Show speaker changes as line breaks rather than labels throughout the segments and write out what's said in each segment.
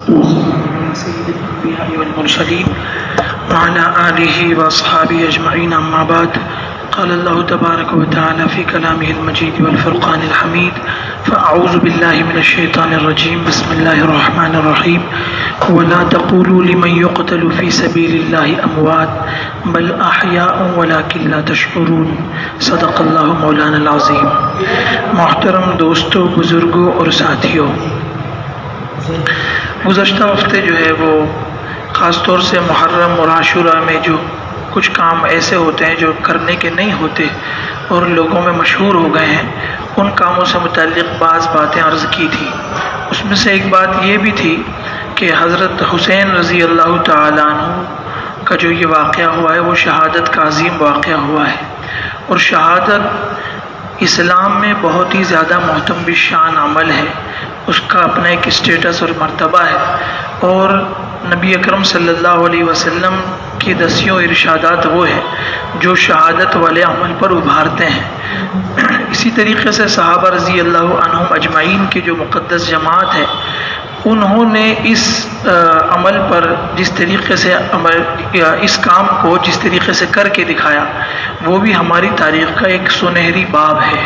سيد الأنبياء والمرسلين وعلى آله وأصحابه أجمعين أما بعد قال الله تبارك وتعالى في كلامه المجيد والفرقان الحميد فأعوذ بالله من الشيطان الرجيم بسم الله الرحمن الرحيم ولا تقولوا لمن يقتل في سبيل الله أموات بل أحياء ولكن لا تشعرون صدق الله مولانا العظيم. محترم دوستو، بزرگوں اور ساتھیوں، گزشتہ ہفتے جو ہے وہ خاص طور سے محرم اور عاشورہ میں جو کچھ کام ایسے ہوتے ہیں جو کرنے کے نہیں ہوتے اور لوگوں میں مشہور ہو گئے ہیں، ان کاموں سے متعلق بعض باتیں عرض کی تھی. اس میں سے ایک بات یہ بھی تھی کہ حضرت حسین رضی اللہ تعالیٰ عنہ کا جو یہ واقعہ ہوا ہے وہ شہادت کا عظیم واقعہ ہوا ہے، اور شہادت اسلام میں بہت ہی زیادہ محترم شان عمل ہے. اس کا اپنا ایک اسٹیٹس اور مرتبہ ہے، اور نبی اکرم صلی اللہ علیہ وسلم کی دسیوں ارشادات وہ ہیں جو شہادت والے عمل پر ابھارتے ہیں. اسی طریقے سے صحابہ رضی اللہ عنہم اجمعین کی جو مقدس جماعت ہے، انہوں نے اس عمل پر جس طریقے سے اس کام کو جس طریقے سے کر کے دکھایا، وہ بھی ہماری تاریخ کا ایک سنہری باب ہے.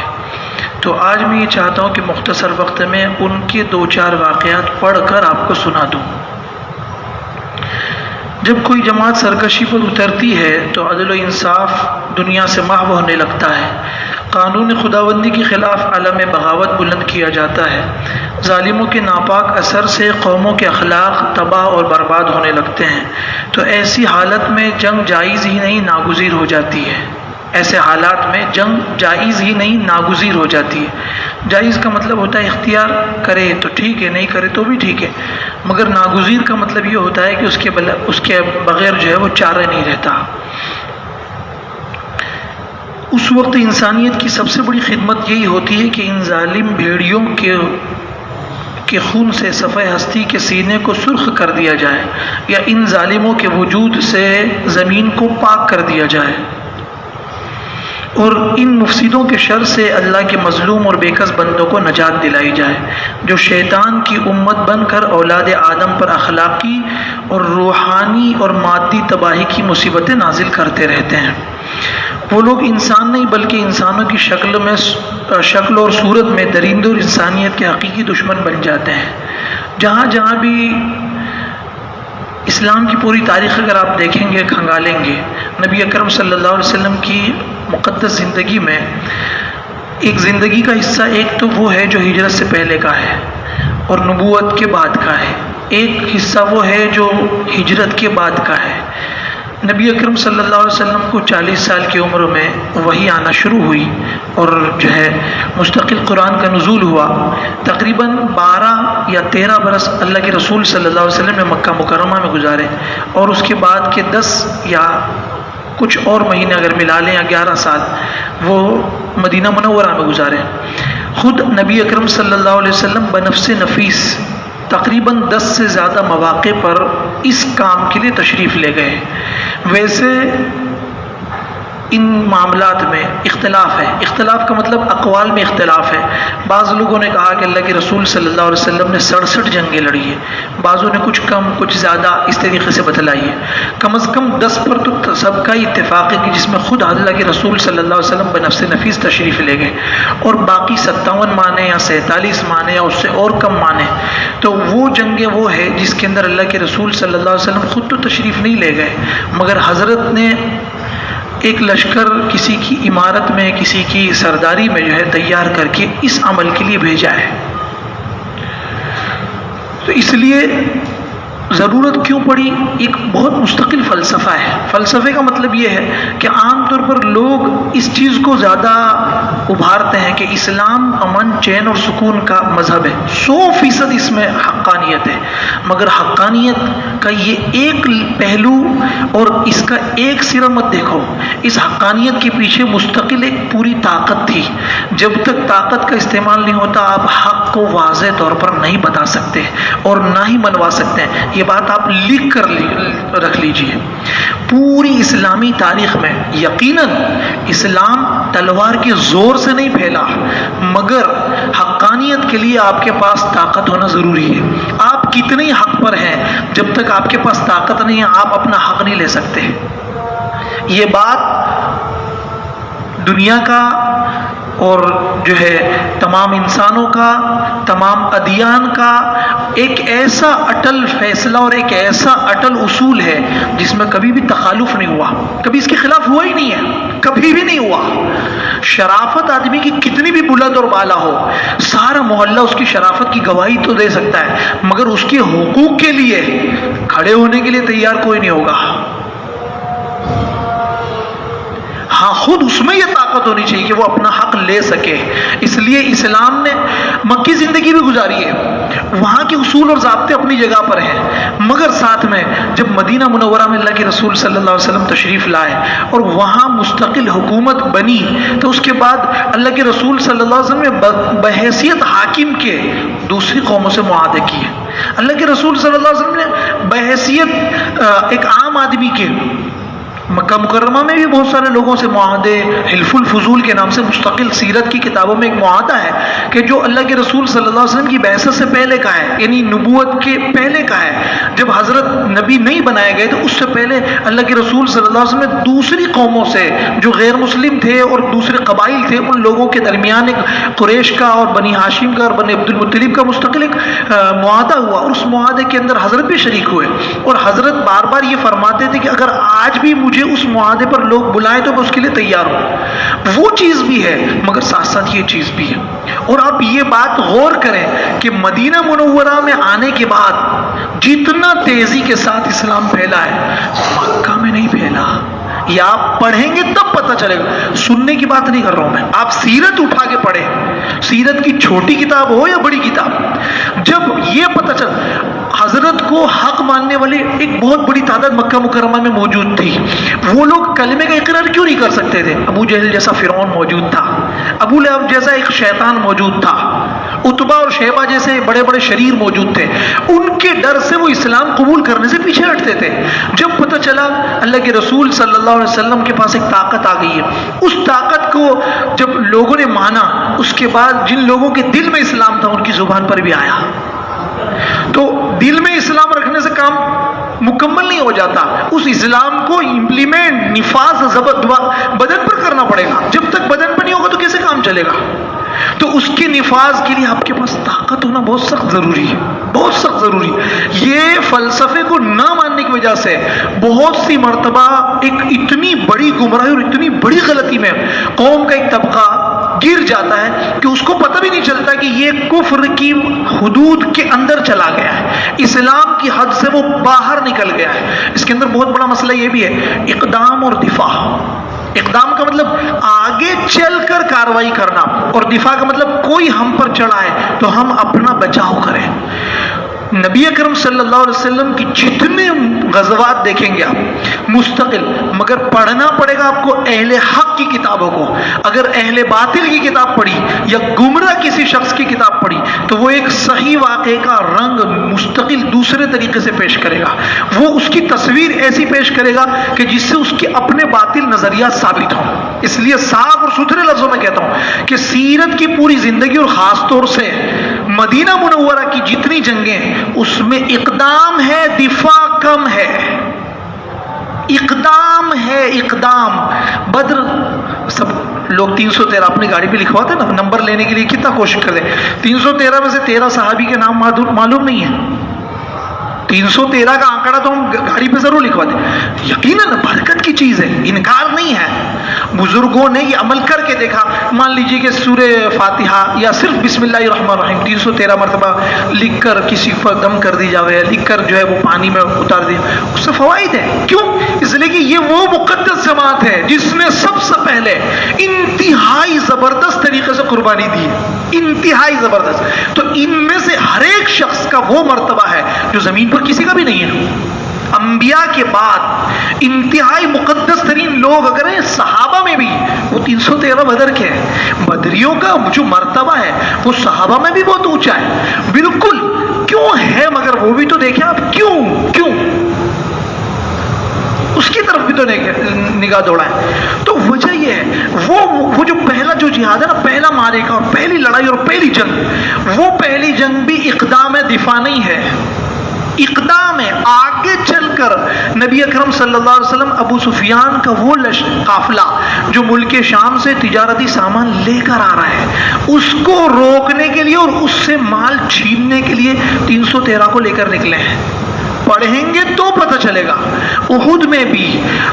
تو آج میں یہ چاہتا ہوں کہ مختصر وقت میں ان کے دو چار واقعات پڑھ کر آپ کو سنا دوں. جب کوئی جماعت سرکشی پر اترتی ہے تو عدل و انصاف دنیا سے محو ہونے لگتا ہے، قانون خداوندی کے خلاف علم بغاوت بلند کیا جاتا ہے، ظالموں کے ناپاک اثر سے قوموں کے اخلاق تباہ اور برباد ہونے لگتے ہیں. تو ایسی حالت میں جنگ جائز ہی نہیں ناگزیر ہو جاتی ہے. ایسے حالات میں جنگ جائز ہی نہیں ناگزیر ہو جاتی ہے. جائز کا مطلب ہوتا ہے اختیار کرے تو ٹھیک ہے، نہیں کرے تو بھی ٹھیک ہے، مگر ناگزیر کا مطلب یہ ہوتا ہے کہ اس کے بغیر جو ہے وہ چارہ نہیں رہتا. اس وقت انسانیت کی سب سے بڑی خدمت یہی ہوتی ہے کہ ان ظالم بھیڑیوں کے خون سے صفحہ ہستی کے سینے کو سرخ کر دیا جائے، یا ان ظالموں کے وجود سے زمین کو پاک کر دیا جائے، اور ان مفسدوں کے شر سے اللہ کے مظلوم اور بے کس بندوں کو نجات دلائی جائے جو شیطان کی امت بن کر اولاد آدم پر اخلاقی اور روحانی اور مادی تباہی کی مصیبتیں نازل کرتے رہتے ہیں. وہ لوگ انسان نہیں بلکہ انسانوں کی شکل اور صورت میں درندوں اور انسانیت کے حقیقی دشمن بن جاتے ہیں. جہاں جہاں بھی اسلام کی پوری تاریخ اگر آپ دیکھیں گے، کھنگالیں گے، نبی اکرم صلی اللہ علیہ وسلم کی مقدس زندگی میں ایک زندگی کا حصہ ایک تو وہ ہے جو ہجرت سے پہلے کا ہے اور نبوت کے بعد کا ہے، ایک حصہ وہ ہے جو ہجرت کے بعد کا ہے. نبی اکرم صلی اللہ علیہ وسلم کو 40 سال کی عمر میں وحی آنا شروع ہوئی، اور جو ہے مستقل قرآن کا نزول ہوا. تقریباً 12 یا 13 برس اللہ کے رسول صلی اللہ علیہ وسلم نے مکہ مکرمہ میں گزارے، اور اس کے بعد کے 10 یا کچھ اور مہینے اگر ملا لیں یا 11 سال وہ مدینہ منورہ میں گزارے. خود نبی اکرم صلی اللہ علیہ وسلم بنفس نفیس تقریباً 10 سے زیادہ مواقع پر اس کام کے لیے تشریف لے گئے. ویسے ان معاملات میں اختلاف ہے. اختلاف کا مطلب اقوال میں اختلاف ہے. بعض لوگوں نے کہا کہ اللہ کے رسول صلی اللہ علیہ وسلم نے 67 جنگیں لڑی ہیں، بعضوں نے کچھ کم کچھ زیادہ اس طریقے سے بتلائی ہے. کم از کم 10 پر تو سب کا اتفاق ہے کہ جس میں خود اللہ کے رسول صلی اللہ علیہ وسلم بنفس نفیس تشریف لے گئے، اور باقی 57 مانے یا 47 مانے یا اس سے اور کم مانے. تو وہ جنگیں وہ ہے جس کے اندر اللہ کے رسول صلی اللہ علیہ وسلم خود تو تشریف نہیں لے گئے، مگر حضرت نے ایک لشکر کسی کی عمارت میں کسی کی سرداری میں جو ہے تیار کر کے اس عمل کے لیے بھیجا ہے. تو اس لیے ضرورت کیوں پڑی، ایک بہت مستقل فلسفہ ہے. فلسفے کا مطلب یہ ہے کہ عام طور پر لوگ اس چیز کو زیادہ ابھارتے ہیں کہ اسلام امن چین اور سکون کا مذہب ہے، 100% اس میں حقانیت ہے، مگر حقانیت کا یہ ایک پہلو اور اس کا ایک سرا مت دیکھو. اس حقانیت کے پیچھے مستقل ایک پوری طاقت تھی. جب تک طاقت کا استعمال نہیں ہوتا آپ حق کو واضح طور پر نہیں بتا سکتے اور نہ ہی منوا سکتے ہیں. یہ بات آپ لکھ کر رکھ لیجئے. پوری اسلامی تاریخ میں یقیناً اسلام تلوار کے زور سے نہیں پھیلا، مگر حقانیت حقانیت کے لیے آپ کے پاس طاقت ہونا ضروری ہے. آپ کتنے حق پر ہیں، جب تک آپ کے پاس طاقت نہیں ہے آپ اپنا حق نہیں لے سکتے. یہ بات دنیا کا اور جو ہے تمام انسانوں کا، تمام ادیان کا ایک ایسا اٹل فیصلہ اور ایک ایسا اٹل اصول ہے جس میں کبھی بھی تخالف نہیں ہوا، کبھی اس کے خلاف ہوا ہی نہیں ہے، کبھی بھی نہیں ہوا. شرافت آدمی کی کتنی بھی بلند اور بالا ہو، سارا محلہ اس کی شرافت کی گواہی تو دے سکتا ہے، مگر اس کے حقوق کے لیے کھڑے ہونے کے لیے تیار کوئی نہیں ہوگا. ہاں خود اس میں یہ طاقت ہونی چاہیے کہ وہ اپنا حق لے سکے. اس لیے اسلام نے مکی زندگی بھی گزاری ہے، وہاں کے اصول اور ضابطے اپنی جگہ پر ہیں، مگر ساتھ میں جب مدینہ منورہ میں اللہ کے رسول صلی اللہ علیہ وسلم تشریف لائے اور وہاں مستقل حکومت بنی، تو اس کے بعد اللہ کے رسول صلی اللہ علیہ وسلم نے بحیثیت حاکم کے دوسری قوموں سے معاہدے کیے. اللہ کے رسول صلی اللہ علیہ وسلم نے بحیثیت ایک عام آدمی کے مکہ مکرمہ میں بھی بہت سارے لوگوں سے معاہدے، حلف الفضول کے نام سے مستقل سیرت کی کتابوں میں ایک معاہدہ ہے کہ جو اللہ کے رسول صلی اللہ علیہ وسلم کی بعثت سے پہلے کا ہے، یعنی نبوت کے پہلے کا ہے. جب حضرت نبی نہیں بنائے گئے تو اس سے پہلے اللہ کے رسول صلی اللہ علیہ وسلم نے دوسری قوموں سے جو غیر مسلم تھے اور دوسرے قبائل تھے، ان لوگوں کے درمیان ایک قریش کا اور بنی ہاشم کا اور بنی عبد المطلب کا مستقل ایک معاہدہ ہوا، اور اس معاہدے کے اندر حضرت بھی شریک ہوئے. اور حضرت بار بار یہ فرماتے تھے کہ اگر آج بھی مجھے اس معاہدے پر لوگ بلائیں تو میں اس کے لیے تیار ہوں. وہ چیز بھی ہے مگر ساتھ ساتھ یہ چیز بھی ہے. اور آپ یہ بات غور کریں کہ مدینہ منورہ میں آنے کے بعد جتنا تیزی کے ساتھ اسلام پھیلا ہے مکہ میں نہیں پھیلا. یہ آپ پڑھیں گے تب پتہ چلے گا، سننے کی بات نہیں کر رہا ہوں میں. آپ سیرت اٹھا کے پڑھیں، سیرت کی چھوٹی کتاب ہو یا بڑی کتاب، جب یہ پتہ چل حضرت کو حق ماننے والے ایک بہت بڑی تعداد مکہ مکرمہ میں موجود تھی. وہ لوگ کلمے کا اقرار کیوں نہیں کر سکتے تھے؟ ابو جہل جیسا فرعون موجود تھا، ابو لہب جیسا ایک شیطان موجود تھا، عتبہ اور شیبہ جیسے بڑے بڑے شریر موجود تھے. ان کے ڈر سے وہ اسلام قبول کرنے سے پیچھے ہٹتے تھے. جب پتہ چلا اللہ کے رسول صلی اللہ علیہ وسلم کے پاس ایک طاقت آ گئی ہے، اس طاقت کو جب لوگوں نے مانا، اس کے بعد جن لوگوں کے دل میں اسلام تھا ان کی زبان پر بھی آیا. تو دل میں اسلام رکھنے سے کام مکمل نہیں ہو جاتا، اس اسلام کو امپلیمنٹ نفاذ بدن پر کرنا پڑے گا. جب تک بدن پر نہیں ہوگا تو کیسے کام چلے گا؟ تو اس کے نفاذ کے لیے آپ کے پاس طاقت ہونا بہت سخت ضروری ہے، بہت سخت ضروری ہے. یہ فلسفے کو نہ ماننے کی وجہ سے بہت سی مرتبہ ایک اتنی بڑی گمراہی اور اتنی بڑی غلطی میں قوم کا ایک طبقہ گر جاتا ہے کہ اس کو پتہ بھی نہیں چلتا کہ یہ کفر کی حدود کے اندر چلا گیا ہے، اسلام کی حد سے وہ باہر نکل گیا ہے. اس کے اندر بہت بڑا مسئلہ یہ بھی ہے اقدام اور دفاع. اقدام کا مطلب آگے چل کر کاروائی کرنا، اور دفاع کا مطلب کوئی ہم پر چڑھا ہے تو ہم اپنا بچاؤ کریں. نبی اکرم صلی اللہ علیہ وسلم کی جتنے غزوات دیکھیں گے آپ مستقل، مگر پڑھنا پڑے گا آپ کو اہل حق کی کتابوں کو. اگر اہل باطل کی کتاب پڑھی یا گمراہ کسی شخص کی کتاب پڑھی تو وہ ایک صحیح واقعے کا رنگ مستقل دوسرے طریقے سے پیش کرے گا. وہ اس کی تصویر ایسی پیش کرے گا کہ جس سے اس کے اپنے باطل نظریات ثابت ہوں. اس لیے صاف اور ستھرے لفظوں میں کہتا ہوں کہ سیرت کی پوری زندگی اور خاص طور سے مدینہ منورہ کی جتنی جنگیں اس میں اقدام ہے، دفاع کم ہے. اقدام ہے، اقدام. بدر سب لوگ 313 اپنی گاڑی پہ لکھواتے نا نمبر لینے کے لیے، کتنا کوشش کریں. 313 میں سے 13 صحابی کے نام معلوم نہیں ہے. 313 کا آنکڑا تو ہم گاڑی پہ ضرور لکھواتے. یقیناً برکت کی چیز ہے، انکار نہیں ہے. بزرگوں نے یہ عمل کر کے دیکھا. مان لیجیے کہ سورہ فاتحہ یا صرف بسم اللہ الرحمن الرحیم 313 مرتبہ لکھ کر کسی پر دم کر دی جاوے، لکھ کر جو ہے وہ پانی میں اتار دی، اس سے فوائد ہے. کیوں؟ اس لیے کہ یہ وہ مقدس جماعت ہے جس نے سب سے پہلے انتہائی زبردست طریقے سے قربانی دی ہے، انتہائی زبردست. تو ان میں سے ہر ایک شخص کا وہ مرتبہ ہے جو زمین پر کسی کا بھی نہیں ہے. انبیاء کے بعد انتہائی مقدس ترین لوگ اگر ہیں صحابہ میں بھی، وہ 313 بدر کے ہیں. بدریوں کا جو مرتبہ ہے وہ صحابہ میں بھی بہت اونچا ہے. بالکل کیوں ہے، مگر وہ بھی تو دیکھیں آپ کیوں اس کی طرف بھی تو نگاہ دوڑائیں. تو وجہ یہ ہے وہ جو پہلا جو جہاد ہے نا، پہلا معرکہ اور پہلی لڑائی اور پہلی جنگ، وہ پہلی جنگ بھی اقدام دفاع نہیں ہے، اقدام ہے. آگے چل کر نبی اکرم صلی اللہ علیہ وسلم ابو سفیان کا وہ قافلہ جو ملک شام سے تجارتی سامان لے کر آ رہا ہے، اس کو روکنے کے لیے اور اس سے مال چھیننے کے لیے 313 کو لے کر نکلے ہیں. پڑھیں گے تو پتہ چلے گا. احد میں بھی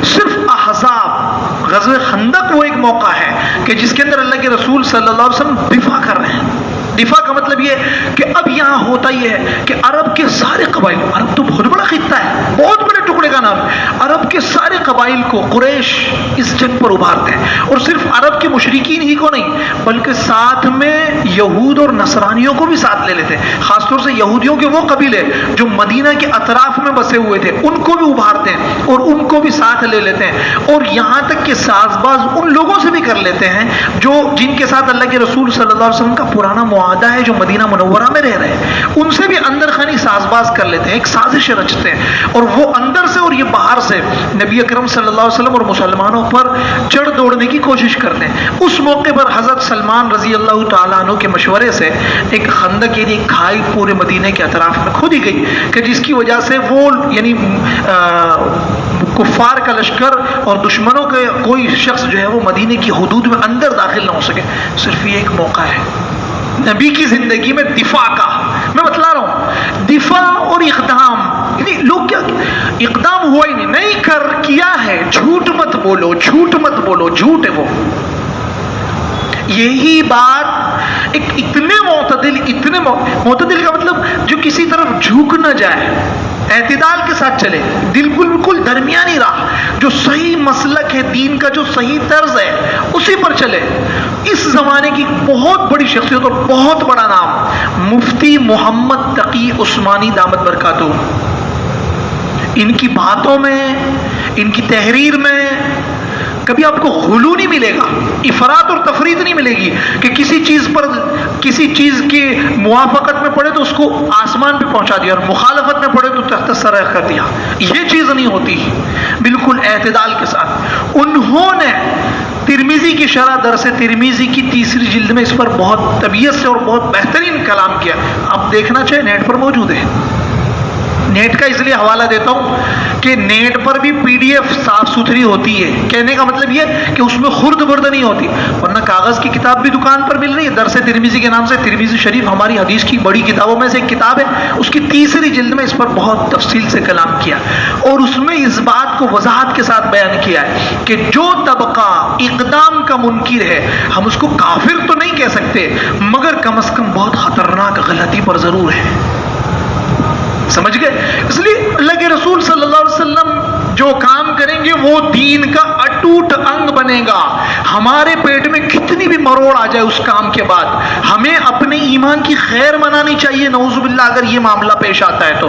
صرف احزاب، غزوہ خندق وہ ایک موقع ہے کہ جس کے اندر اللہ کے رسول صلی اللہ علیہ وسلم دفاع کر رہے ہیں. دفاع کا مطلب یہ کہ اب یہاں ہوتا یہ ہے کہ عرب کے سارے قبائل، عرب تو بہت بڑا خطہ ہے، بہت بڑے ٹکڑے کا نام ہے، عرب کے سارے قبائل کو قریش اس جنگ پر ابھارتے ہیں. اور صرف عرب کے مشرکین ہی کو نہیں، بلکہ ساتھ میں یہود اور نصرانیوں کو بھی ساتھ لے لیتے ہیں. خاص طور سے یہودیوں کے وہ قبیلے جو مدینہ کے اطراف میں بسے ہوئے تھے، ان کو بھی ابھارتے ہیں اور ان کو بھی ساتھ لے لیتے ہیں. اور یہاں تک کہ ساز باز ان لوگوں سے بھی کر لیتے ہیں جن کے ساتھ اللہ کے رسول صلی اللہ علیہ وسلم کا پرانا معاہدہ ہے، جو مدینہ منورہ میں رہ رہے ہیں، ان سے بھی اندر خانی ساز باز کر لیتے ہیں، ایک سازش رچتے ہیں. اور وہ اندر سے اور یہ باہر سے نبی اکرم صلی اللہ علیہ وسلم اور مسلمانوں پر چڑھ دوڑنے کی کوشش کرتے ہیں. اس موقع پر حضرت سلمان رضی اللہ تعالیٰ عنہ کے مشورے سے ایک خندق یعنی کھائی پورے مدینے کے اطراف میں کھودی گئی کہ جس کی وجہ سے وہ یعنی کفار کا لشکر اور دشمنوں کے کوئی شخص جو ہے وہ مدینے کی حدود میں اندر داخل نہ ہو سکے. صرف یہ ایک موقع ہے نبی کی زندگی میں دفاع کا. میں بتلا رہا ہوں دفاع اور اقدام، یعنی لوگ کیا اقدام ہوا ہی نہیں کر کیا ہے. جھوٹ مت بولو، جھوٹ مت بولو، جھوٹ ہے وہ. یہی بات ایک اتنے معتدل کا مطلب جو کسی طرف جھک نہ جائے، اعتدال کے ساتھ چلے، بالکل درمیانی راہ، جو صحیح مسلک ہے دین کا، جو صحیح طرز ہے اسی پر چلے. اس زمانے کی بہت بڑی شخصیت اور بہت بڑا نام مفتی محمد تقی عثمانی دامت برکاتہ. ان کی باتوں میں، ان کی تحریر میں کبھی آپ کو غلو نہیں ملے گا، افراط اور تفریط نہیں ملے گی کہ کسی چیز کی موافقت میں پڑے تو اس کو آسمان پہ پہنچا دیا اور مخالفت میں پڑے تو تحت سر کر دیا. یہ چیز نہیں ہوتی، بالکل اعتدال کے ساتھ. انہوں نے ترمذی کی شرح درس ترمذی کی 3 جلد میں اس پر بہت طبیعت سے اور بہت بہترین کلام کیا. آپ دیکھنا چاہے نیٹ پر موجود ہے. نیٹ کا اس لیے حوالہ دیتا ہوں کہ نیٹ پر بھی پی ڈی ایف صاف ستھری ہوتی ہے. کہنے کا مطلب یہ کہ اس میں خرد برد نہیں ہوتی، ورنہ کاغذ کی کتاب بھی دکان پر مل رہی ہے. درس ترمذی کے نام سے ترمذی شریف ہماری حدیث کی بڑی کتابوں میں سے ایک کتاب ہے. اس کی 3 جلد میں اس پر بہت تفصیل سے کلام کیا اور اس میں اس بات کو وضاحت کے ساتھ بیان کیا ہے کہ جو طبقہ اقدام کا منکر ہے، ہم اس کو کافر تو نہیں کہہ سکتے، مگر کم از کم بہت خطرناک غلطی پر ضرور ہے. سمجھ گئے؟ اس لیے اللہ کے رسول صلی اللہ علیہ وسلم جو کام کریں گے وہ دین کا اٹوٹ انگ بنے گا. ہمارے پیٹ میں کتنی بھی مروڑ آ جائے اس کام کے بعد، ہمیں اپنے ایمان کی خیر منانی چاہیے نعوذ باللہ اگر یہ معاملہ پیش آتا ہے تو.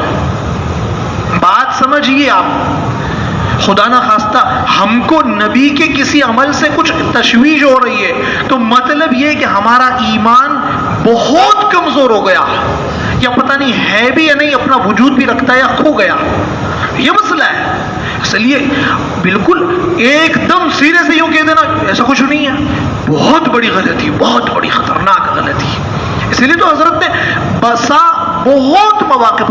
بات سمجھیے آپ، خدا نہ خواستہ ہم کو نبی کے کسی عمل سے کچھ تشویش ہو رہی ہے تو مطلب یہ کہ ہمارا ایمان بہت کمزور ہو گیا، یا پتہ نہیں ہے بھی یا نہیں، اپنا وجود بھی رکھتا ہے یا کھو گیا. یہ مسئلہ ہے. اس لیے بالکل ایک دم سیرے سے یوں کہہ دینا ایسا کچھ نہیں ہے، بہت بڑی غلطی، بہت بڑی خطرناک غلطی. اسی لیے تو حضرت نے بہت مواقع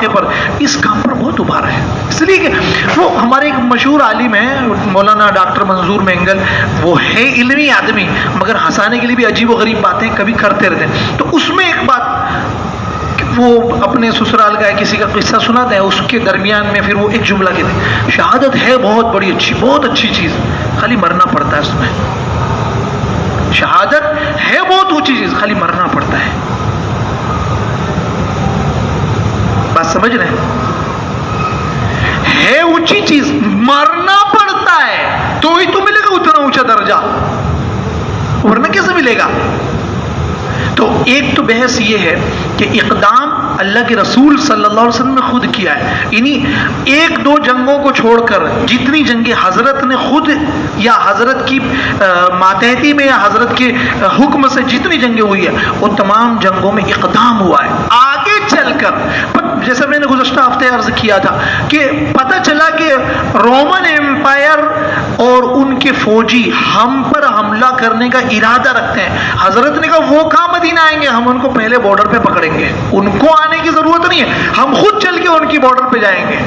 پر اس کام پر بہت ابھارا ہے. اس لیے کہ وہ ہمارے ایک مشہور عالم ہیں مولانا ڈاکٹر منظور مینگل، وہ ہے علمی آدمی مگر ہنسانے کے لیے بھی عجیب و غریب باتیں کبھی کرتے رہتے ہیں. تو اس میں ایک بات، وہ اپنے سسرال کا کسی کا قصہ سناتے ہیں، اس کے درمیان میں پھر وہ ایک جملہ کہتے ہیں، شہادت ہے بہت بڑی بہت اچھی چیز، خالی مرنا پڑتا ہے. اس میں شہادت ہے بہت اونچی چیز، خالی مرنا پڑتا ہے. بات سمجھ رہے ہیں؟ ہے اونچی چیز، مرنا پڑتا ہے تو ہی تو ملے گا اتنا اونچا درجہ، ورنہ کیسے ملے گا؟ تو ایک تو بحث یہ ہے کہ اقدام اللہ کے رسول صلی اللہ علیہ وسلم نے خود کیا ہے. یعنی 1-2 جنگوں کو چھوڑ کر جتنی جنگیں حضرت نے خود یا حضرت کی ماتحتی میں یا حضرت کے حکم سے جتنی جنگیں ہوئی ہے وہ تمام جنگوں میں اقدام ہوا ہے. آگے چل کر جیسے میں نے گزشتہ ہفتے عرض کیا تھا کہ پتہ چلا کہ رومن ایمپائر اور ان کے فوجی ہم پر حملہ کرنے کا ارادہ رکھتے ہیں. حضرت نے کہا وہ کہاں مدینہ آئیں گے, ہم ان کو پہلے بارڈر پہ پکڑیں گے, ان کو آنے کی ضرورت نہیں ہے, ہم خود چل کے ان کی بارڈر پہ جائیں گے.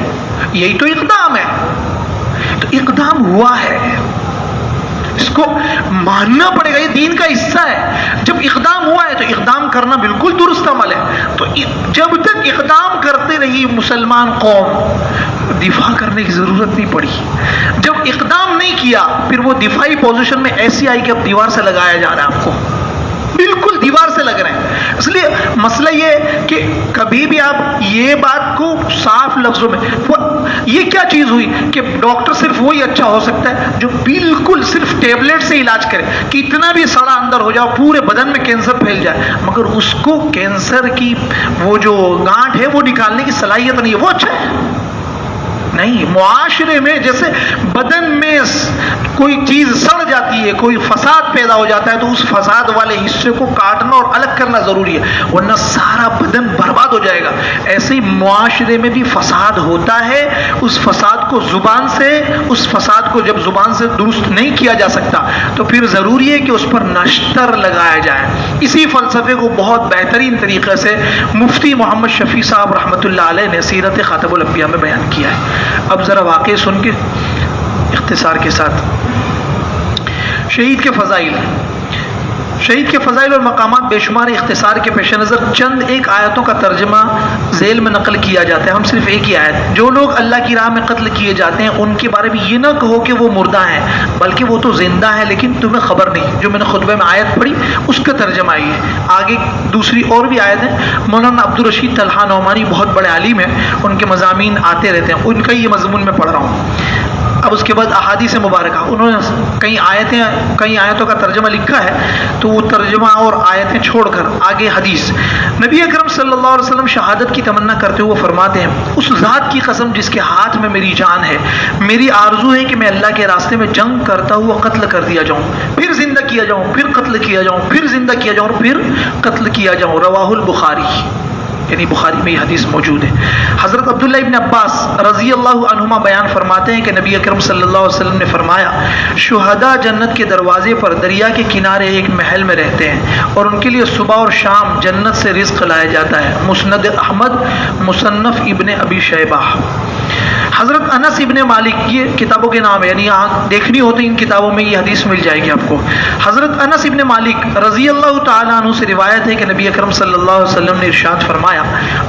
یہی تو اقدام ہے. تو اقدام ہوا ہے, اس کو ماننا پڑے گا, یہ دین کا حصہ ہے. جب اقدام ہوا ہے تو اقدام کرنا بالکل درست عمل ہے. تو جب تک اقدام کرتے رہی مسلمان قوم, دفاع کرنے کی ضرورت نہیں پڑی. جب اقدام نہیں کیا پھر وہ دفاعی پوزیشن میں ایسی آئی کہ اب دیوار سے لگایا جا رہا ہے آپ کو, بالکل دیوار سے لگ رہے ہیں. اس لیے مسئلہ یہ کہ کبھی بھی آپ یہ بات کو صاف لفظوں میں, یہ کیا چیز ہوئی کہ ڈاکٹر صرف وہی اچھا ہو سکتا ہے جو بالکل صرف ٹیبلٹ سے علاج کرے, کتنا بھی سڑا اندر ہو جائے, پورے بدن میں کینسر پھیل جائے, مگر اس کو کینسر کی وہ جو گانٹھ ہے وہ نکالنے کی صلاحیت نہیں ہے, وہ اچھا ہے نہیں. معاشرے میں جیسے بدن میں کوئی چیز سڑ جاتی ہے, کوئی فساد پیدا ہو جاتا ہے, تو اس فساد والے حصے کو کاٹنا اور الگ کرنا ضروری ہے, ورنہ سارا بدن برباد ہو جائے گا. ایسے ہی معاشرے میں بھی فساد ہوتا ہے. اس فساد کو زبان سے, اس فساد کو جب زبان سے درست نہیں کیا جا سکتا تو پھر ضروری ہے کہ اس پر نشتر لگایا جائے. اسی فلسفے کو بہت بہترین طریقے سے مفتی محمد شفیع صاحب رحمۃ اللہ علیہ نے سیرت خاتم الانبیاء میں بیان کیا ہے. اب ذرا واقعہ سن کے اختصار کے ساتھ, شہید کے فضائل, شہید کے فضائل اور مقامات بے شمار. اختصار کے پیش نظر چند ایک آیتوں کا ترجمہ ذیل میں نقل کیا جاتا ہے. ہم صرف ایک ہی آیت, جو لوگ اللہ کی راہ میں قتل کیے جاتے ہیں ان کے بارے میں یہ نہ کہو کہ وہ مردہ ہیں, بلکہ وہ تو زندہ ہیں لیکن تمہیں خبر نہیں. جو میں نے خطبے میں آیت پڑھی اس کا ترجمہ یہ ہے. آگے دوسری اور بھی آیت ہے. مولانا عبدالرشید طلحہ نعمانی بہت بڑے عالم ہیں, ان کے مضامین آتے رہتے ہیں, ان کا یہ مضمون میں پڑھ رہا ہوں. اب اس کے بعد احادیث مبارکہ, انہوں نے کئی آیتوں کا ترجمہ لکھا ہے, تو وہ ترجمہ اور آیتیں چھوڑ کر آگے حدیث. نبی اکرم صلی اللہ علیہ وسلم شہادت کی تمنا کرتے ہوئے فرماتے ہیں, اس ذات کی قسم جس کے ہاتھ میں میری جان ہے, میری آرزو ہے کہ میں اللہ کے راستے میں جنگ کرتا ہوا قتل کر دیا جاؤں, پھر زندہ کیا جاؤں, پھر قتل کیا جاؤں, پھر زندہ کیا جاؤں اور پھر قتل کیا جاؤں. رواہ البخاری, یعنی بخاری میں یہ حدیث موجود ہے. حضرت عبداللہ ابن عباس رضی اللہ عنہما بیان فرماتے ہیں کہ نبی اکرم صلی اللہ علیہ وسلم نے فرمایا, شہداء جنت کے دروازے پر دریا کے کنارے ایک محل میں رہتے ہیں اور ان کے لیے صبح اور شام جنت سے رزق لایا جاتا ہے. مسند احمد, مصنف ابن ابی شیبہ. حضرت انس ابن مالک, یہ کتابوں کے نام ہے, یعنی یہاں دیکھنی ہوتی ان کتابوں میں یہ حدیث مل جائے گی آپ کو. حضرت انس ابن مالک رضی اللہ تعالیٰ عنہ سے روایت ہے کہ نبی اکرم صلی اللہ علیہ وسلم نے ارشاد فرمایا,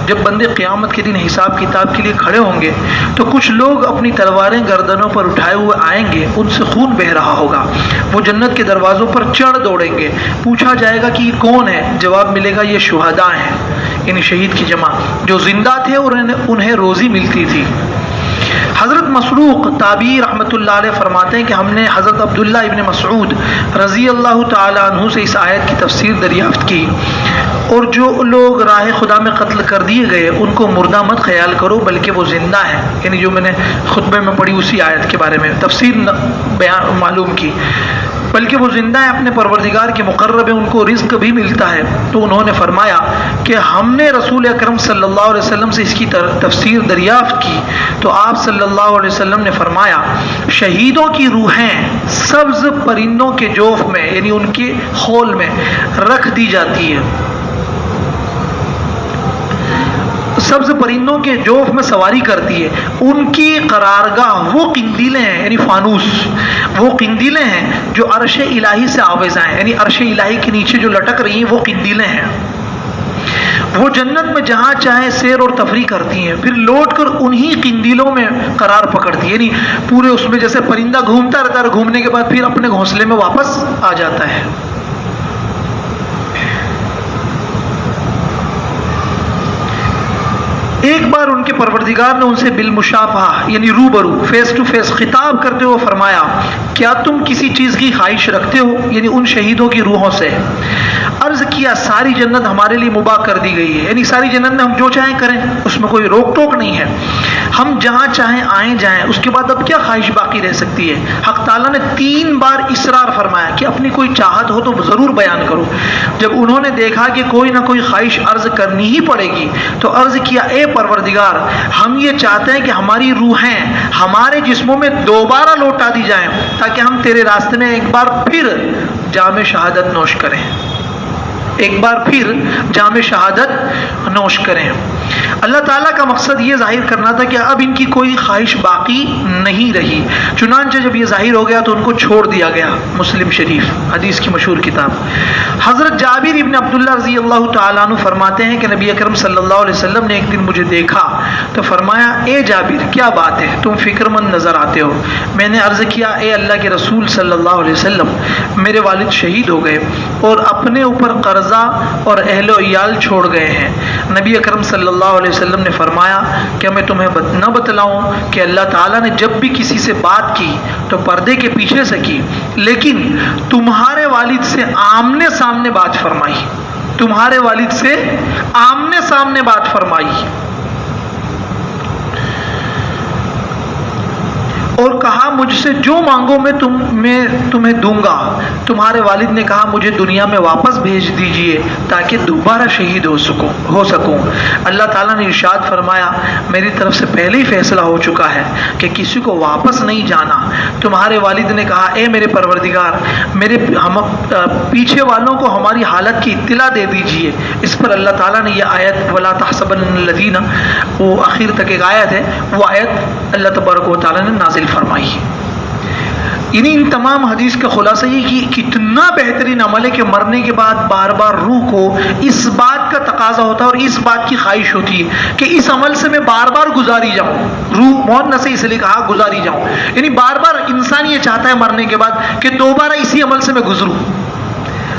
جب بندے قیامت کے دن حساب کتاب کے لیے کھڑے ہوں گے تو کچھ لوگ اپنی تلواریں گردنوں پر اٹھائے ہوئے آئیں گے, ان سے خون بہہ رہا ہوگا. وہ جنت کے دروازوں پر چڑھ دوڑیں گے, پوچھا جائے گا کہ یہ کون ہے, جواب ملے گا یہ شہداء ہیں, یعنی شہید کی جمع, جو زندہ تھے اور انہیں روزی ملتی تھی. حضرت مسروق تابعی رحمۃ اللہ علیہ فرماتے ہیں کہ ہم نے حضرت عبداللہ ابن مسعود رضی اللہ تعالیٰ عنہ سے اس آیت کی تفسیر دریافت کی, اور جو لوگ راہ خدا میں قتل کر دیے گئے ان کو مردہ مت خیال کرو بلکہ وہ زندہ ہیں, یعنی جو میں نے خطبے میں پڑھی اسی آیت کے بارے میں تفسیر بیان معلوم کی, بلکہ وہ زندہ ہیں, اپنے پروردگار کے مقرب ہیں, ان کو رزق بھی ملتا ہے. تو انہوں نے فرمایا کہ ہم نے رسول اکرم صلی اللہ علیہ وسلم سے اس کی تفسیر دریافت کی تو آپ صلی اللہ علیہ وسلم نے فرمایا, شہیدوں کی روحیں سبز پرندوں کے جوف میں, یعنی ان کے خول میں رکھ دی جاتی ہے. سبز پرندوں کے جوف میں سواری کرتی ہے. ان کی قرارگاہ وہ قندیلیں ہیں, یعنی فانوس, وہ قندیلیں ہیں جو عرش الہی سے آویزاں ہیں, یعنی عرش الہی کے نیچے جو لٹک رہی ہیں وہ قندیلیں ہیں. وہ جنت میں جہاں چاہے سیر اور تفریح کرتی ہیں, پھر لوٹ کر انہی قندیلوں میں قرار پکڑتی ہے, یعنی پورے اس میں جیسے پرندہ گھومتا رہتا ہے, گھومنے کے بعد پھر اپنے گھونسلے میں واپس آ جاتا ہے. ایک بار ان کے پروردگار نے ان سے بالمشافہہ, یعنی روبرو, فیس ٹو فیس خطاب کرتے ہوئے فرمایا, کیا تم کسی چیز کی خواہش رکھتے ہو؟ یعنی ان شہیدوں کی روحوں سے. عرض کیا ساری جنت ہمارے لیے مباح کر دی گئی ہے، یعنی ساری جنت میں ہم جو چاہیں کریں، اس میں کوئی روک ٹوک نہیں ہے، ہم جہاں چاہیں آئیں جائیں، اس کے بعد اب کیا خواہش باقی رہ سکتی ہے؟ حق تعالیٰ نے 3 بار اصرار فرمایا کہ اپنی کوئی چاہت ہو تو ضرور بیان کرو. جب انہوں نے دیکھا کہ کوئی نہ کوئی خواہش عرض کرنی ہی پڑے گی تو عرض کیا اے پروردگار، ہم یہ چاہتے ہیں کہ ہماری روحیں ہمارے جسموں میں دوبارہ لوٹا دی جائیں تاکہ ہم تیرے راستے میں ایک بار پھر جام شہادت نوش کریں، ایک بار پھر جام شہادت نوش کریں. اللہ تعالیٰ کا مقصد یہ ظاہر کرنا تھا کہ اب ان کی کوئی خواہش باقی نہیں رہی. چنانچہ جب یہ ظاہر ہو گیا تو ان کو چھوڑ دیا گیا. مسلم شریف حدیث کی مشہور کتاب. حضرت جابر ابن عبداللہ رضی اللہ تعالیٰ عنہ فرماتے ہیں کہ نبی اکرم صلی اللہ علیہ وسلم نے ایک دن مجھے دیکھا تو فرمایا اے جابر کیا بات ہے، تم فکر مند نظر آتے ہو. میں نے عرض کیا اے اللہ کے رسول صلی اللہ علیہ وسلم، میرے والد شہید ہو گئے اور اپنے اوپر قرضہ اور اہل و عیال چھوڑ گئے ہیں. نبی اکرم صلی اللہ علیہ وسلم نے فرمایا کہ میں تمہیں نہ بتلاؤں کہ اللہ تعالیٰ نے جب بھی کسی سے بات کی تو پردے کے پیچھے سے کی، لیکن تمہارے والد سے آمنے سامنے بات فرمائی، تمہارے والد سے آمنے سامنے بات فرمائی اور کہا مجھ سے جو مانگو میں تمہیں دوں گا. تمہارے والد نے کہا مجھے دنیا میں واپس بھیج دیجئے تاکہ دوبارہ شہید ہو سکوں. اللہ تعالیٰ نے ارشاد فرمایا میری طرف سے پہلے ہی فیصلہ ہو چکا ہے کہ کسی کو واپس نہیں جانا. تمہارے والد نے کہا اے میرے پروردگار، ہم پیچھے والوں کو ہماری حالت کی اطلاع دے دیجئے. اس پر اللہ تعالیٰ نے یہ آیت ولا تحسبن الذین، وہ آخر تک ایک آیت ہے، وہ آیت اللہ تبارک و تعالیٰ نے نازل فرمائی. یعنی ان تمام حدیث کا خلاصہ یہ کہ کتنا بہترین عمل ہے کہ مرنے کے بعد بار بار روح کو اس بات کا تقاضا ہوتا ہے اور اس بات کی خواہش ہوتی ہے کہ اس عمل سے میں بار بار گزاری جاؤں. روح موت نہ سے اس لیے کہا گزاری جاؤں، یعنی بار بار انسان یہ چاہتا ہے مرنے کے بعد کہ دوبارہ اسی عمل سے میں گزروں.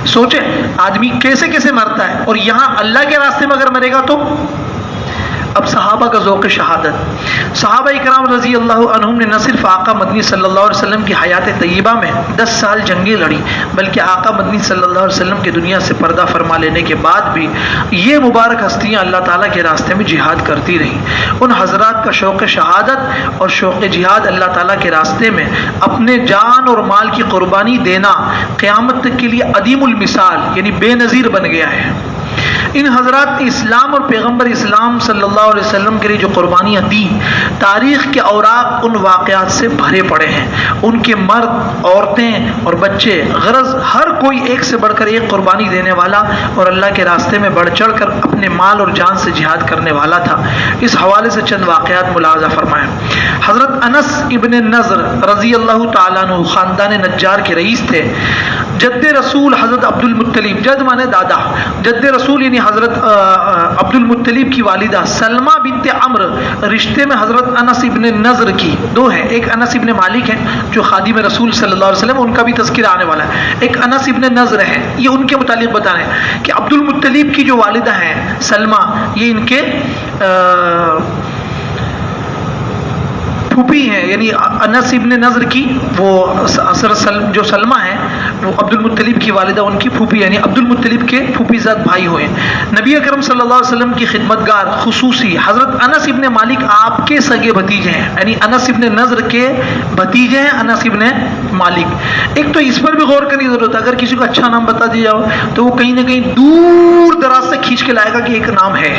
سوچیں آدمی کیسے کیسے مرتا ہے، اور یہاں اللہ کے راستے میں اگر مرے گا تو. اب صحابہ کا ذوق شہادت. صحابہ اکرام رضی اللہ عنہم نے نہ صرف آقا مدنی صلی اللہ علیہ وسلم کی حیات طیبہ میں 10 سال جنگیں لڑی، بلکہ آقا مدنی صلی اللہ علیہ وسلم کے دنیا سے پردہ فرما لینے کے بعد بھی یہ مبارک ہستیاں اللہ تعالیٰ کے راستے میں جہاد کرتی رہیں. ان حضرات کا شوق شہادت اور شوق جہاد اللہ تعالیٰ کے راستے میں اپنے جان اور مال کی قربانی دینا قیامت تک کے لیے عدیم المثال یعنی بے نظیر بن گیا ہے. ان حضرات اسلام اور پیغمبر اسلام صلی اللہ علیہ وسلم کے لیے جو قربانیاں دی، تاریخ کے اوراق ان واقعات سے بھرے پڑے ہیں. ان کے مرد، عورتیں اور بچے، غرض ہر کوئی ایک سے بڑھ کر ایک قربانی دینے والا اور اللہ کے راستے میں بڑھ چڑھ کر اپنے مال اور جان سے جہاد کرنے والا تھا. اس حوالے سے چند واقعات ملاحظہ فرمائیں. حضرت انس ابن نضر رضی اللہ تعالیٰ عنہ خاندان نجار کے رئیس تھے. جد رسول حضرت عبد المطلب، جد مانے دادا، جد رسول یعنی حضرت عبد المطلب کی والدہ سلمہ بنت عمرو رشتے میں حضرت انس ابن نضر کی 2 ہیں. ایک انس ابن مالک ہیں جو خادم رسول صلی اللہ علیہ وسلم، ان کا بھی تذکرہ آنے والا ہے. ایک انس ابن نضر ہے، یہ ان کے متعلق بتا رہے ہیں کہ عبد المطلب کی جو والدہ ہیں سلمہ، یہ ان کے پھوپھی ہیں. یعنی انس ابن نضر کی وہ جو سلمہ ہیں وہ عبد المطلب کی والدہ ان کی پھوپھی، یعنی عبد المطلب کے پھوپھی زاد بھائی ہوئے. نبی اکرم صلی اللہ علیہ وسلم کی خدمتگار خصوصی حضرت انس ابن مالک آپ کے سگے بھتیجے ہیں، یعنی انس ابن نضر کے بھتیجے ہیں انس ابن مالک. ایک تو اس پر بھی غور کرنے کی ضرورت ہے، اگر کسی کو اچھا نام بتا دیا جاؤ تو وہ کہیں نہ کہیں دور دراز سے کھینچ کے لائے گا کہ ایک نام ہے.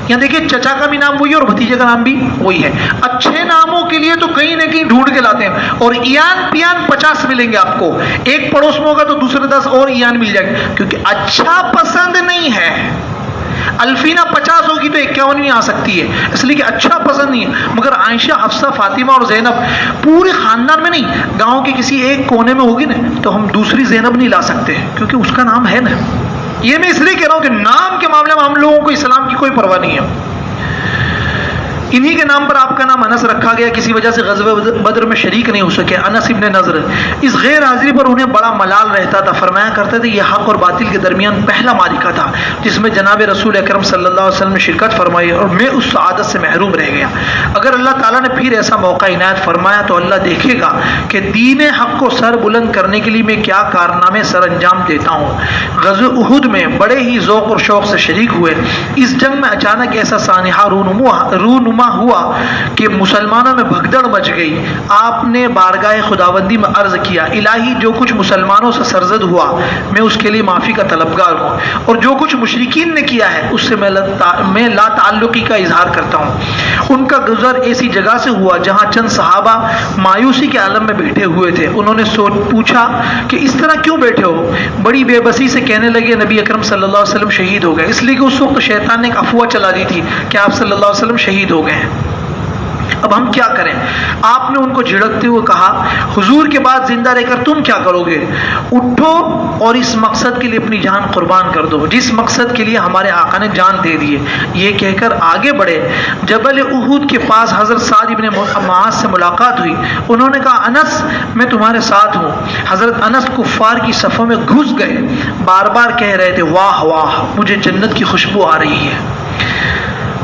یہاں دیکھیں چچا کا بھی نام وہی اور بھتیجے کا نام بھی وہی ہے. اچھے ناموں کے لیے تو کہیں نہ کہیں ڈھونڈ کے لاتے ہیں، اور ایان پیان 50 ملیں گے آپ کو. ایک پڑوس میں ہوگا تو دوسرے 10 اور ایان مل جائے گا، کیونکہ اچھا پسند نہیں ہے. الفینہ 50 ہوگی تو 51 آ سکتی ہے، اس لیے کہ اچھا پسند نہیں ہے. مگر عائشہ، حفصہ، فاطمہ اور زینب پورے خاندان میں نہیں، گاؤں کے کسی ایک کونے میں ہوگی نا تو ہم دوسری زینب نہیں لا سکتے کیونکہ اس کا نام ہے نا. یہ میں اس لیے کہہ رہا ہوں کہ نام کے معاملے میں ہم لوگوں کو اسلام کی کوئی پرواہ نہیں ہے. انہی کے نام پر آپ کا نام انس رکھا گیا، کسی وجہ سے غزوہ بدر میں شریک نہیں ہو سکے، انس ابن نضر۔ اس غیر حاضری پر انہیں بڑا ملال رہتا تھا، فرمایا کرتے تھے یہ حق اور باطل کے درمیان پہلا معرکہ تھا جس میں جناب رسول اکرم صلی اللہ علیہ وسلم نے شرکت فرمائی اور میں اس سعادت سے محروم رہ گیا۔ اگر اللہ تعالیٰ نے پھر ایسا موقع عنایت فرمایا تو اللہ دیکھے گا کہ دین حق کو سر بلند کرنے کے لیے میں کیا کارنامے سر انجام دیتا ہوں۔ غزوہ احد میں بڑے ہی ذوق اور شوق سے شریک ہوئے۔ اس جنگ میں اچانک ایسا سانحہ رونما ہوا کہ مسلمانوں میں بھگدڑ مچ گئی۔ آپ نے بارگاہ خداوندی میں عرض کیا، الہی جو کچھ مسلمانوں سے سرزد ہوا میں اس کے لیے معافی کا طلبگار ہوں، اور جو کچھ مشرکین نے کیا ہے اس سے میں لا تعلقی کا اظہار کرتا ہوں۔ ان کا گزر ایسی جگہ سے ہوا جہاں چند صحابہ مایوسی کے عالم میں بیٹھے ہوئے تھے۔ انہوں نے پوچھا کہ اس طرح کیوں بیٹھے ہو؟ بڑی بے بسی سے کہنے لگے نبی اکرم صلی اللہ علیہ وسلم شہید ہو گئے، اس لیے کہ اس وقت شیطان نے ایک افواہ چلا دی تھی کہ آپ صلی اللہ علیہ وسلم شہید ہو گئے ہیں، اب ہم کیا کریں؟ آپ نے ان کو جھڑکتے ہوئے کہا، حضور کے بعد زندہ رہ کر تم کیا کرو گے؟ اٹھو اور اس مقصد کے لیے اپنی جان قربان کر دو جس مقصد کے لیے ہمارے آقا نے جان دے دی ہے۔ یہ کہہ کر آگے بڑھے۔ جبل احد کے پاس حضرت سعد ابن معاذ سے ملاقات ہوئی۔ انہوں نے کہا، انس میں تمہارے ساتھ ہوں۔ حضرت انس کفار کی صفوں میں گھس گئے، بار بار کہہ رہے تھے، واہ واہ مجھے جنت کی خوشبو آ رہی ہے۔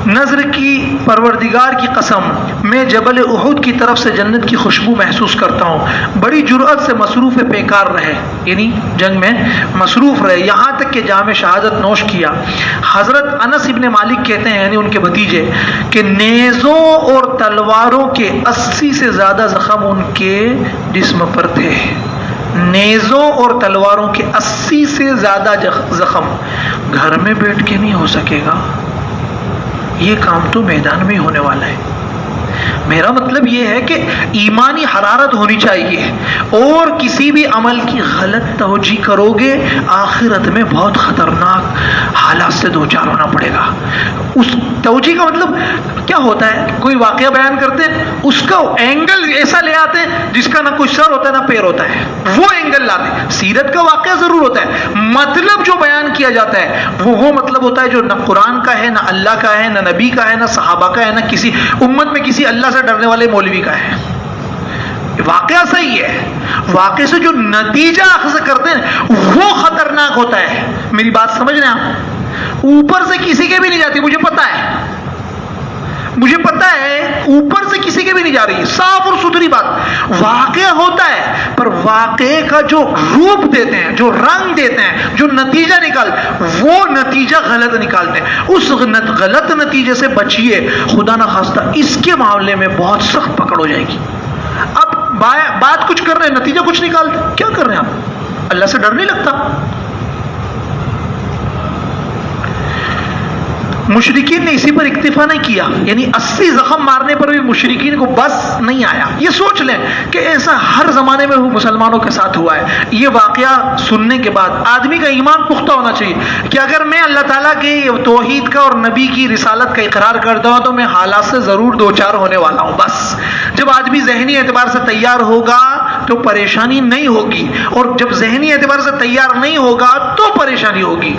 نظر کی پروردگار کی قسم، میں جبل احد کی طرف سے جنت کی خوشبو محسوس کرتا ہوں۔ بڑی جرأت سے مصروف پیکار رہے، یعنی جنگ میں مصروف رہے، یہاں تک کہ جام شہادت نوش کیا۔ حضرت انس ابن مالک کہتے ہیں، یعنی ان کے بھتیجے، کہ نیزوں اور تلواروں کے 80 سے زیادہ زخم ان کے جسم پر تھے۔ نیزوں اور تلواروں کے 80 سے زیادہ زخم گھر میں بیٹھ کے نہیں ہو سکے گا، یہ کام تو میدان میں ہونے والا ہے۔ میرا مطلب یہ ہے کہ ایمانی حرارت ہونی چاہیے، اور کسی بھی عمل کی غلط توجہ کرو گے آخرت میں بہت خطرناک حالات سے دوچار ہونا پڑے گا۔ اس توجہ کا مطلب کیا ہوتا ہے؟ کوئی واقعہ بیان کرتے ہیں، اس کا اینگل ایسا لے آتے ہیں جس کا نہ کوئی سر ہوتا ہے نہ پیر ہوتا ہے، وہ اینگل لاتے ہیں۔ سیرت کا واقعہ ضرور ہوتا ہے، مطلب جو بیان کیا جاتا ہے وہ مطلب ہوتا ہے جو نہ قرآن کا ہے، نہ اللہ کا ہے، نہ نبی کا ہے، نہ صحابہ کا ہے، نہ کسی امت میں کسی اللہ سے ڈرنے والے مولوی کا ہے۔ واقعہ صحیح ہے، واقعے سے جو نتیجہ اخذ کرتے ہیں وہ خطرناک ہوتا ہے۔ میری بات سمجھ رہے ہیں آپ؟ اوپر سے کسی کے بھی نہیں جاتی، مجھے پتا ہے اوپر سے کسی کے بھی نہیں جا رہی، صاف اور ستھری بات۔ واقعہ ہوتا ہے پر واقعے کا جو روپ دیتے ہیں، جو رنگ دیتے ہیں، جو نتیجہ وہ نتیجہ غلط نکالتے ہیں۔ اس غلط نتیجے سے بچیے، خدا نہ خواستہ اس کے معاملے میں بہت سخت پکڑ ہو جائے گی۔ اب بات کچھ کر رہے ہیں، نتیجہ کچھ نکالتے، کیا کر رہے ہیں آپ؟ اللہ سے ڈر نہیں لگتا؟ مشرکین نے اسی پر اکتفا نہیں کیا، یعنی 80 زخم مارنے پر بھی مشرکین کو بس نہیں آیا۔ یہ سوچ لیں کہ ایسا ہر زمانے میں مسلمانوں کے ساتھ ہوا ہے۔ یہ واقعہ سننے کے بعد آدمی کا ایمان پختہ ہونا چاہیے کہ اگر میں اللہ تعالیٰ کے توحید کا اور نبی کی رسالت کا اقرار کرتا ہوں تو میں حالات سے ضرور دوچار ہونے والا ہوں۔ بس جب آدمی ذہنی اعتبار سے تیار ہوگا تو پریشانی نہیں ہوگی، اور جب ذہنی اعتبار سے تیار نہیں ہوگا تو پریشانی ہوگی۔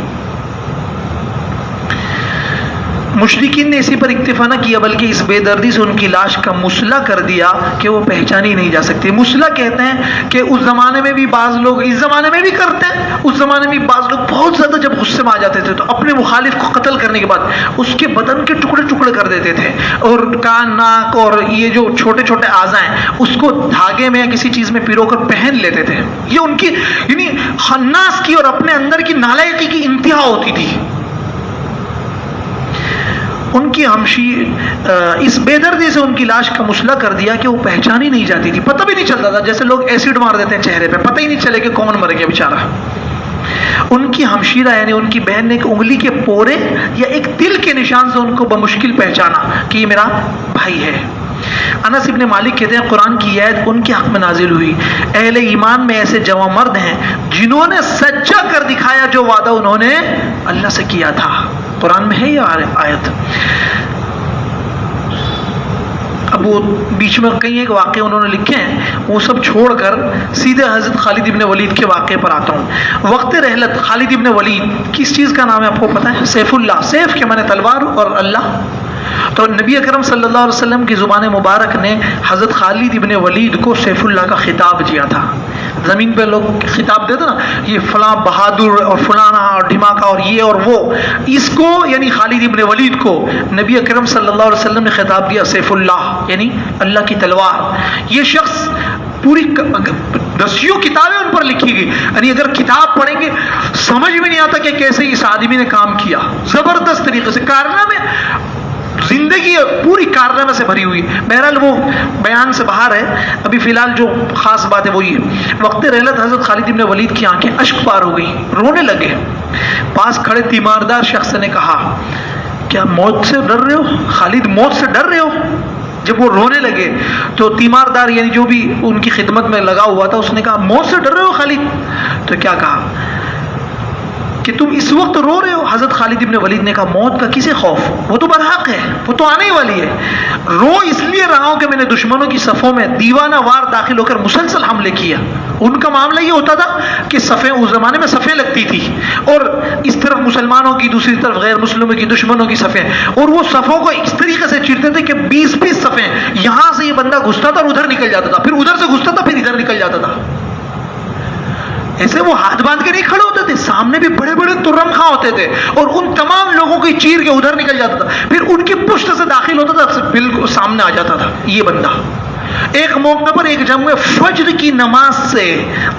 مشرکین نے اسی پر اکتفا نہ کیا بلکہ اس بے دردی سے ان کی لاش کا مسلح کر دیا کہ وہ پہچانی نہیں جا سکتی۔ مسلح کہتے ہیں کہ اس زمانے میں بھی بعض لوگ، اس زمانے میں بھی کرتے ہیں، اس زمانے میں بعض لوگ بہت زیادہ جب غصے میں آ جاتے تھے تو اپنے مخالف کو قتل کرنے کے بعد اس کے بدن کے ٹکڑے ٹکڑے کر دیتے تھے، اور کان، ناک اور یہ جو چھوٹے چھوٹے اعضاء ہیں اس کو دھاگے میں یا کسی چیز میں پیرو کر پہن لیتے تھے۔ یہ ان کی یعنی خناس کی اور اپنے اندر کی نالائقی کی انتہا ہوتی تھی۔ ان کی اس بے دردی سے ان کی لاش کا مسلح کر دیا کہ وہ پہچانی نہیں جاتی تھی، پتہ بھی نہیں چلتا تھا، جیسے لوگ ایسڈ مار دیتے ہیں چہرے پہ، پتہ ہی نہیں چلے کہ کون مر گیا بیچارہ۔ ان کی ہمشیرہ یعنی ان کی بہن نے ایک انگلی کے پورے یا ایک تل کے نشان سے ان کو بمشکل پہچانا کہ یہ میرا بھائی ہے۔ انس ابن مالک کہتے ہیں قرآن کی آیت ان کے حق میں نازل ہوئی، اہل ایمان میں ایسے جوان مرد ہیں جنہوں نے سچا کر دکھایا جو وعدہ انہوں نے اللہ سے کیا تھا۔ قرآن میں ہے یہ آیت۔ اب وہ بیچ میں کئی ایک واقعے انہوں نے لکھے ہیں، وہ سب چھوڑ کر سیدھے حضرت خالد ابن ولید کے واقعے پر آتا ہوں۔ وقت رحلت خالد ابن ولید کس چیز کا نام ہے آپ کو پتہ ہے؟ سیف اللہ، سیف کے معنی تلوار اور اللہ، تو نبی اکرم صلی اللہ علیہ وسلم کی زبان مبارک نے حضرت خالد ابن ولید کو سیف اللہ کا خطاب دیا تھا. زمین پہ لوگ خطاب دیتے نا، یہ فلاں بہادر اور فلانا اور دھماکہ اور یہ اور وہ، اس کو یعنی خالد ابن ولید کو نبی اکرم صلی اللہ علیہ وسلم نے خطاب دیا سیف اللہ، یعنی اللہ کی تلوار. یہ شخص پوری دسیوں کتابیں ان پر لکھی گئی، یعنی اگر کتاب پڑھیں گے سمجھ میں نہیں آتا کہ کیسے اس آدمی نے کام کیا. زبردست طریقے سے کارنامے، زندگی پوری کارنامے سے بھری ہوئی. بہرحال وہ بیان سے باہر ہے. ابھی فی الحال جو خاص بات ہے وہ یہ، وقت رحلت حضرت خالد ابن ولید کی آنکھیں اشک پار ہو گئی، رونے لگے. پاس کھڑے تیماردار شخص نے کہا کیا موت سے ڈر رہے ہو؟ خالد موت سے ڈر رہے ہو؟ جب وہ رونے لگے تو تیماردار یعنی جو بھی ان کی خدمت میں لگا ہوا تھا اس نے کہا موت سے ڈر رہے ہو خالد؟ تو کیا کہا کہ تم اس وقت رو رہے ہو؟ حضرت خالد ابن ولید نے کہا موت کا کسے خوف، وہ تو برحق ہے، وہ تو آنے ہی والی ہے. رو اس لیے رہا ہوں کہ میں نے دشمنوں کی صفوں میں دیوانہ وار داخل ہو کر مسلسل حملے کیا. ان کا معاملہ یہ ہوتا تھا کہ صفیں اس زمانے میں صفیں لگتی تھی، اور اس طرف مسلمانوں کی، دوسری طرف غیر مسلموں کی، دشمنوں کی صفیں، اور وہ صفوں کو اس طریقے سے چیرتے تھے کہ 20 صفیں، یہاں سے یہ بندہ گھستا تھا اور ادھر نکل جاتا تھا، پھر ادھر سے گھستا تھا پھر ادھر نکل جاتا تھا. ایسے وہ ہاتھ باندھ کے نہیں کھڑے ہوتے تھے، سامنے بھی بڑے بڑے ترم خاں ہوتے تھے اور ان تمام لوگوں کو چیر کے ادھر نکل جاتا تھا، پھر ان کی پشت سے داخل ہوتا تھا، بالکل سامنے آ جاتا تھا یہ بندہ. ایک موقع پر ایک جنگ میں فجر کی نماز سے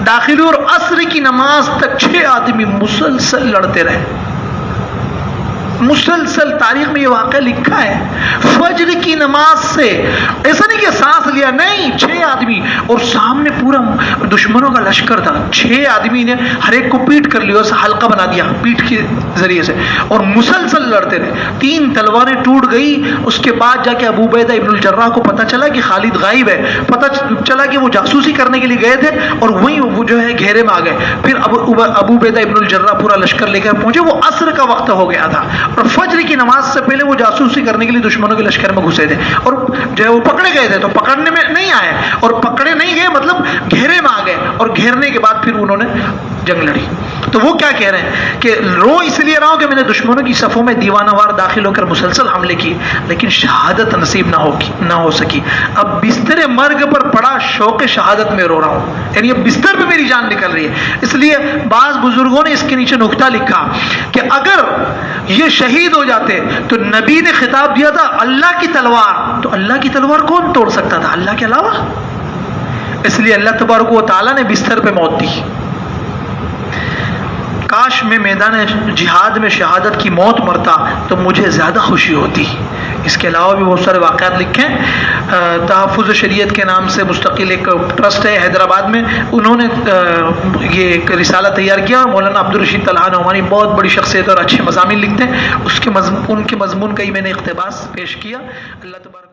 داخل اور عصر کی نماز تک 6 آدمی مسلسل لڑتے رہے. مسلسل تاریخ میں یہ واقعہ لکھا ہے. فجر کی نماز سے ایسا نہیں کہ سانس لیا، نہیں، 6 آدمی اور سامنے پورا دشمنوں کا لشکر تھا. 6 آدمی نے ہر ایک کو پیٹ کر لیا، اسے حلقہ بنا دیا پیٹ کے ذریعے سے، اور مسلسل لڑتے رہے. 3 تلواریں ٹوٹ گئی. اس کے بعد جا کے ابو عبیدہ ابن الجراح کو پتہ چلا کہ خالد غائب ہے، پتہ چلا کہ وہ جاسوسی کرنے کے لیے گئے تھے اور وہیں وہ جو ہے گھیرے میں آ گئے. پھر ابو عبیدہ ابن الجراح پورا لشکر لے کر پہنچے. وہ عصر کا وقت ہو گیا تھا اور فجر کی نماز سے پہلے وہ جاسوسی کرنے کے لیے دشمنوں کے لشکر میں گھسے تھے، اور جو ہے وہ پکڑے گئے تھے. تو پکڑنے میں نہیں آئے اور پکڑے نہیں گئے، مطلب گھیرے میں آ گئے، اور گھیرنے کے بعد پھر انہوں نے جنگ لڑی. تو وہ کیا کہہ رہے ہیں کہ رو اس لیے رہا ہوں کہ میں نے دشمنوں کی صفوں میں دیوانہ وار داخل ہو کر مسلسل حملے کی، لیکن شہادت نصیب نہ ہو سکی. اب بستر مرگ پر پڑا شوق شہادت میں رو رہا ہوں، یعنی اب بستر پہ میری جان نکل رہی ہے. اس لیے بعض بزرگوں نے اس کے نیچے نقطہ لکھا کہ اگر یہ شہید ہو جاتے تو نبی نے خطاب دیا تھا اللہ کی تلوار، تو اللہ کی تلوار کون توڑ سکتا تھا اللہ کے علاوہ؟ اس لیے اللہ تبارک و تعالیٰ نے بستر پہ موت دی. کاش میں میدان جہاد میں شہادت کی موت مرتا تو مجھے زیادہ خوشی ہوتی. اس کے علاوہ بھی بہت سارے واقعات لکھے ہیں. تحفظ شریعت کے نام سے مستقل ایک ٹرسٹ ہے حیدرآباد میں، انہوں نے یہ ایک رسالہ تیار کیا. مولانا عبدالرشید طلحہ نعمانی بہت بڑی شخصیت اور اچھے مضامین لکھتے ہیں، ان کے مضمون کا ہی میں نے اقتباس پیش کیا. اللہ تبارک